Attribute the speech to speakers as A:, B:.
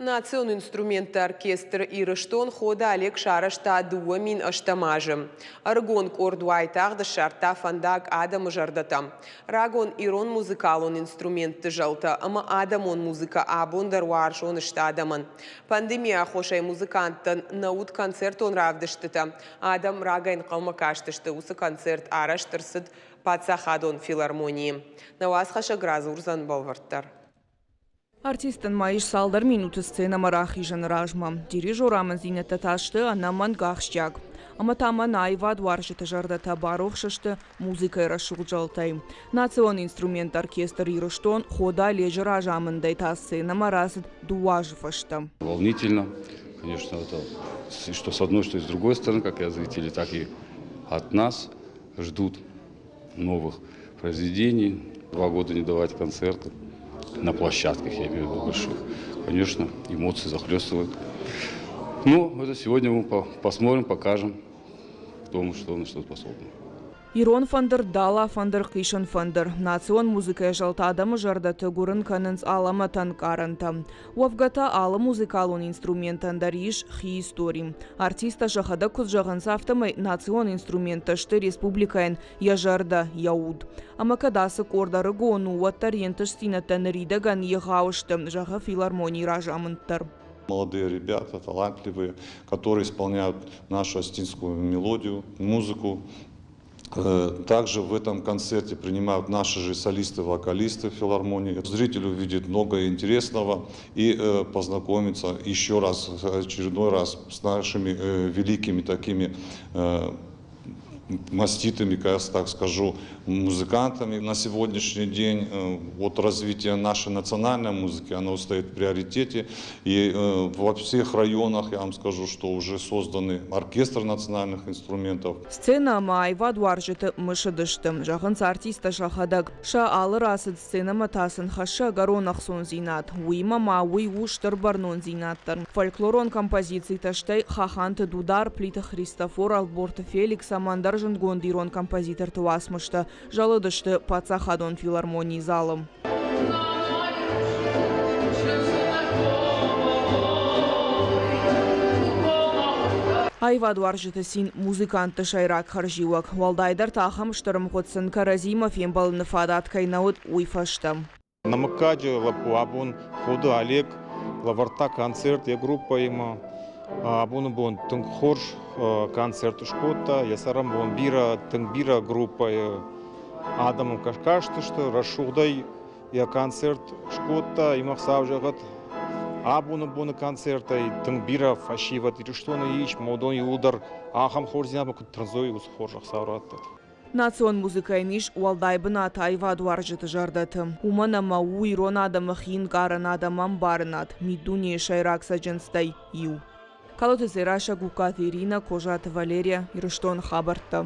A: Национ инструменты оркестр ирыштон хода Олег Шарашта дуамин аштамажым. Аргон кордуайтагды шарта фандак адам жардатам. Рагон ирон музыкалон инструментты жалта, ама адамон музыка абондар варшон штадаман. Пандемия хошай музыканттан наут концертон равдыштыта. Адам рагайн қалмакаштышты усы концерт араштырсыд пацахадон филармонии. Навасхаша гразурзан балварттар.
B: Артистын майыш салдар минуты сцена марахижен ражма. Дирижорамын зинетті ташты анаман гахшчак. Аматаман айвад варжыты жардата барухшышты музыкай расшулжалтай. Национ инструмент оркестр ирыштон хода лежи ражамындай та сцена марасыд дуажыфашты.
C: Волнительно, конечно, это, что с одной, что и с другой стороны, как и от зрителей, так и от нас ждут новых произведений. 2 года не давать концерты на площадках, я имею в виду больших. Конечно, эмоции захлестывают. Ну, это сегодня мы посмотрим, покажем, кто мы, что на что способны.
B: Ирон фандыр дала фандыр кишын фандыр. Национ музыкая жалта адамы жардаты гурын канынс аламатан каранта. Уавгата ала музыкалун инструментандар иш хи историм. Артиста жахада куз жағынса автомай национ инструменташты республикаен яжарда яуд. Амакадасы кордары гону уаттар ентыш синаттан ридаган егауышты жаға филармоний ражамынттар.
D: Молодые ребята, талантливые, которые исполняют нашу астинскую мелодию, музыку. Также в этом концерте принимают наши же солисты-вокалисты филармонии. Зритель увидит много интересного и познакомится еще раз, очередной раз с нашими великими такими маститыми, так скажу, музыкантами. На сегодняшний день вот развитие нашей национальной музыки, оно стоит в приоритете. И во всех районах, я вам скажу, что уже созданы оркестр национальных инструментов.
B: Сцена майва дуаржыты мышыдыштым. Жағынс артиста шахадаг. Ша алыр асыд сцена матасын хаша гаронах сон зинат. Уима мауи уштыр барнон зинаттар. Фольклорон композиции таштай хаханты дудар плита Христофор Алборта Феликс Амандар Гондирон композитор туасмышты. Жалыдышты пацахадон филармонии залым. Айва дуаржыты син музыканты шайрак харживак. Валдайдар тахам штырым хотсын Каразимов ембалыны фадат кайнаут уйфашты.
E: Намыкаджи лапуабун ходу Олег лаварта концерт я группа ему. Абуну бон тыңхор концерт шкота, ясарам бон бира тыңбира группа адамым кашкашты, что расшугдай я концерт шкота, имах савжагат абуну бон концерта и тыңбира фашива тириштоны ич модон юлдар ахам хорзина бон транзой ус хоржах савраттат.
B: Национ музыкайниш уалдайбына тайва дуаржыты жардаты. Умана мауи ронадамы хин гаранадамам барынат. Мидуне шайрак саджанстай ю. Калоты Раша Гукат Ирина, Кожат Валерия, Ирыштон Хабарта.